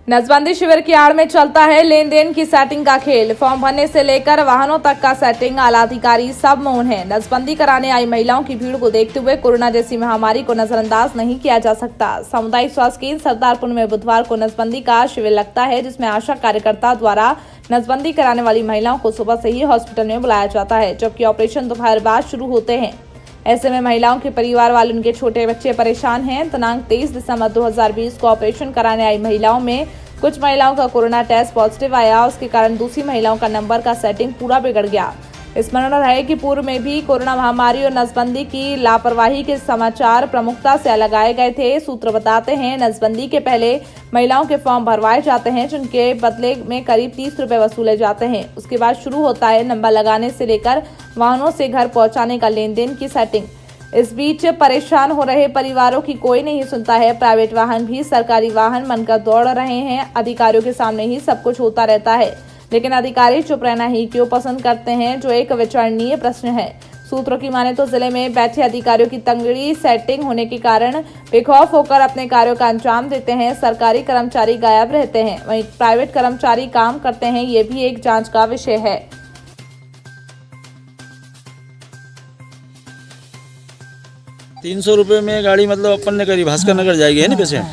नसबंदी शिविर की आड़ में चलता है लेन देन की सेटिंग का खेल। फॉर्म भरने से लेकर वाहनों तक का सेटिंग आला अधिकारी सब मौन है। नसबंदी कराने आई महिलाओं की भीड़ को देखते हुए कोरोना जैसी महामारी को नजरअंदाज नहीं किया जा सकता। सामुदायिक स्वास्थ्य केंद्र सरदारपुर में बुधवार को नसबंदी का शिविर लगता है, जिसमें आशा कार्यकर्ता द्वारा नसबंदी कराने वाली महिलाओं को सुबह से ही हॉस्पिटल में बुलाया जाता है, जबकि ऑपरेशन दोपहर बाद शुरू होते हैं। ऐसे में महिलाओं के परिवार वाले उनके छोटे बच्चे परेशान हैं। दिनांक 23 दिसंबर 2020 को ऑपरेशन कराने आई महिलाओं में कुछ महिलाओं का कोरोना टेस्ट पॉजिटिव आया, उसके कारण दूसरी महिलाओं का नंबर का सेटिंग पूरा बिगड़ गया। स्मरण रहे कि पूर्व में भी कोरोना महामारी और नसबंदी की लापरवाही के समाचार प्रमुखता से लगाए गए थे। सूत्र बताते हैं, नसबंदी के पहले महिलाओं के फॉर्म भरवाए जाते हैं, जिनके बदले में करीब 30 रुपए वसूले जाते हैं। उसके बाद शुरू होता है नंबर लगाने से लेकर वाहनों से घर पहुंचाने का लेन देन की सेटिंग। इस बीच परेशान हो रहे परिवारों की कोई नहीं सुनता है। प्राइवेट वाहन भी सरकारी वाहन बनकर दौड़ रहे हैं। अधिकारियों के सामने ही सब कुछ होता रहता है, लेकिन अधिकारी चुप रहना ही क्यों पसंद करते हैं, जो एक विचारणीय प्रश्न है। सूत्रों की माने तो जिले में बैठे अधिकारियों की तंगड़ी सेटिंग होने के कारण बेखौफ होकर अपने कार्यों का अंजाम देते हैं। सरकारी कर्मचारी गायब रहते हैं, वहीं प्राइवेट कर्मचारी काम करते हैं। ये भी एक जांच का विषय है। 300 रुपये में गाड़ी मतलब अपन ने करी भास्कर नगर जाएगी है ना पेशेंट।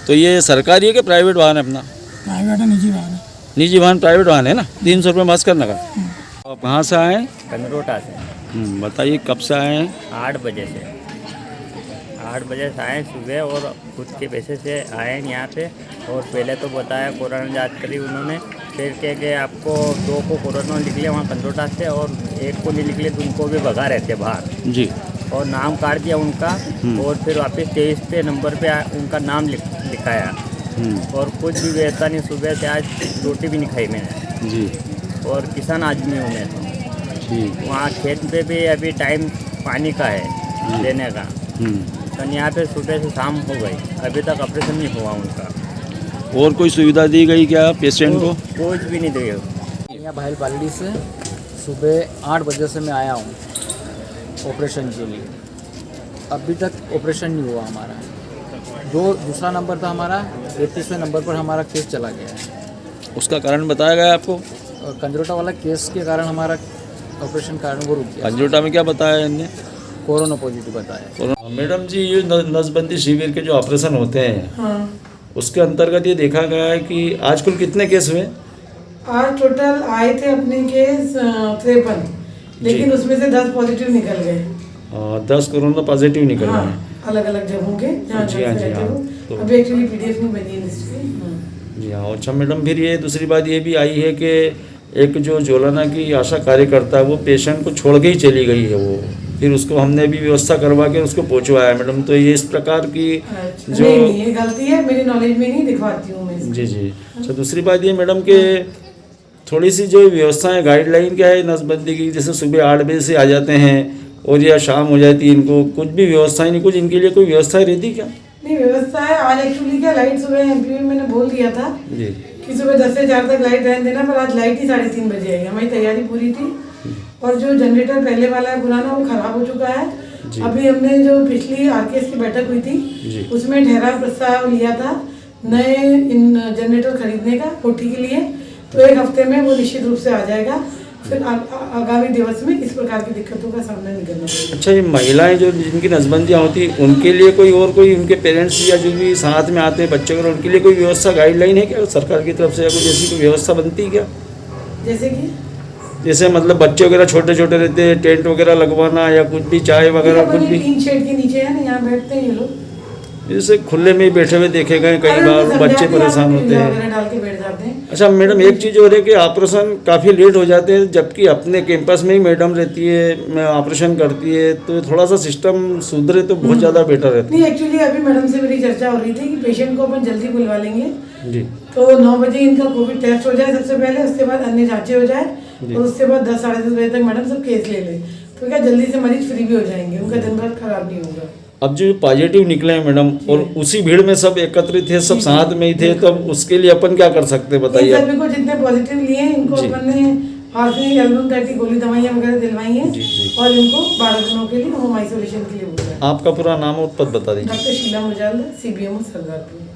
तो ये सरकारी है कि प्राइवेट वाहन है अपना? प्राइवेट है, निजी वाहन है। निजी वाहन प्राइवेट वाहन है ना। 300 रुपये भास्कर नगर। आप कहाँ से आए? कंदरोटा से। बताइए कब से आए हैं? 8 बजे से। 8 बजे से आए सुबह और खुद के पैसे से आए हैं यहाँ पे। और पहले तो बताया कोरोना जांच करी उन्होंने, फिर कह के आपको 2 को कोरोना निकले वहाँ कंदरोटा से और 1 को नहीं निकले तो उनको भी भगा रहे थे बाहर जी। और नाम काट दिया उनका। और फिर वापस 23 पे नंबर पे उनका नाम लिखाया। और कुछ भी व्यवस्था नहीं, सुबह से आज रोटी भी नहीं खाई मैंने जी। और किसान आदमी हूँ मैं तो। ठीक। वहाँ खेत पे भी अभी टाइम पानी का है देने का। तो यहाँ पे सुबह से शाम हो गई, अभी तक ऑपरेशन नहीं हुआ उनका। और कोई सुविधा दी गई क्या पेशेंट को? कुछ भी नहीं दी। यहाँ भाईल पालड़ी से सुबह 8 बजे से मैं आया हूँ ऑपरेशन के लिए। अभी तक ऑपरेशन नहीं हुआ हमारा। दूसरा नंबर था हमारा, 33वें नंबर पर हमारा केस चला गया है। उसका कारण बताया गया आपको? और कंजरोटा वाला केस के कारण हमारा ऑपरेशन कारण वो रुक गया। कंजरोटा में क्या बताया इनने? कोरोना पॉजिटिव बताया। मैडम जी, ये नसबंदी शिविर के जो ऑपरेशन होते हैं उसके अंतर्गत ये देखा गया है कि आज कुल कितने केस हुए? आज टोटल आए थे अपने केस 53, लेकिन उसमें से 10 पॉजिटिव निकल गए। 10 कोरोना पॉजिटिव निकल गए हैं। अलग अलग जगहों के जहाँ जी हाँ, जी हाँ। तो अभी एक्चुअली पीडीएफ नहीं बनी है लिस्ट में। जी हाँ। अच्छा मैडम, फिर ये दूसरी बात ये भी आई है कि एक जो जोलाना की आशा कार्यकर्ता है वो पेशेंट को छोड़ के ही चली गई है। वो फिर उसको हमने भी व्यवस्था करवा के उसको पहुँचवाया मैडम। तो ये इस प्रकार की जो नहीं, ये गलती है, मेरी नॉलेज में नहीं दिखवाती हूँ मैं। जी जी। अच्छा, दूसरी बात ये मैडम के थोड़ी सी जो व्यवस्थाएं गाइडलाइन क्या है नसबंदी की, जैसे सुबह 8 बजे से आ जाते हैं और या शाम हो जाती है, इनको कुछ भी व्यवस्थाएं नहीं, कुछ इनके लिए कोई व्यवस्थाएं रहती क्या? नहीं, व्यवस्था है। आज एक्चुअली क्या लाइट सुबह एमपी में मैंने बोल दिया था जी कि सुबह 10 से 4 तक लाइट रहने देना, पर आज लाइट ही 3:30 बजे आई। हमारी तैयारी पूरी थी और जो जनरेटर पहले वाला है पुराना वो खराब हो चुका है। अभी हमने जो पिछली आरकेएस की बैठक हुई थी उसमें ठहराव प्रस्ताव लिया था नए जनरेटर खरीदने का कोठी के लिए। तो 1 हफ्ते में वो निश्चित रूप से आ जाएगा। फिर आगामी दिवस में इस प्रकार की दिक्कतों का सामना नहीं करना पड़ेगा। अच्छा, ये महिलाएं जो जिनकी नसबंदियाँ होती उनके लिए कोई और कोई उनके पेरेंट्स या जो भी साथ में आते हैं बच्चे वगैरह, उनके लिए कोई व्यवस्था गाइडलाइन है क्या सरकार की तरफ से, या कुछ ऐसी कोई व्यवस्था बनती है क्या? जैसे मतलब बच्चे वगैरह छोटे छोटे रहते हैं, टेंट वगैरह लगवाना या कुछ भी, चाय वगैरह कुछ भी? टीन शेड के नीचे है ना, यहाँ बैठते हैं ये लोग। जैसे खुले में ही बैठे हुए देखे गए कई बार, बच्चे परेशान होते हैं। डाल के बैठ जाते हैं। अच्छा मैडम, एक चीज़ और है कि ऑपरेशन काफ़ी लेट हो जाते हैं, जबकि अपने कैंपस में ही मैडम रहती है, ऑपरेशन करती है, तो थोड़ा सा सिस्टम सुधरे तो बहुत ज़्यादा बेटर रहता है। नहीं, एक्चुअली अभी मैडम से मेरी चर्चा हो रही थी कि पेशेंट को अपन जल्दी बुलवा लेंगे जी। तो 9 बजे इनका कोविड टेस्ट हो जाए सबसे पहले, उसके बाद अन्य जांचें हो जाए और उसके बाद 10 साढ़े 10 बजे तक मैडम सब केस ले ले, तो क्या जल्दी से मरीज फ्री भी हो जाएंगे, उनका दिन भर खराब नहीं होगा। अब जो पॉजिटिव निकले हैं मैडम और उसी भीड़ में सब एकत्रित थे, सब साथ में ही थे, तो अब उसके लिए अपन क्या कर सकते हैं बताइए? सभी को जितने पॉजिटिव लिए हैं इनको अपन ने आर्सेनिक एल्बम टाइप की गोली दवाइयाँ वगैरह दिलवाई हैं और इनको 12 दिनों के लिए होम आइसोलेशन के लिए बोला है। आपका पूरा नाम और पद बता दीजिए। Doctor Sheela Mujal, CBMO Sardarpur.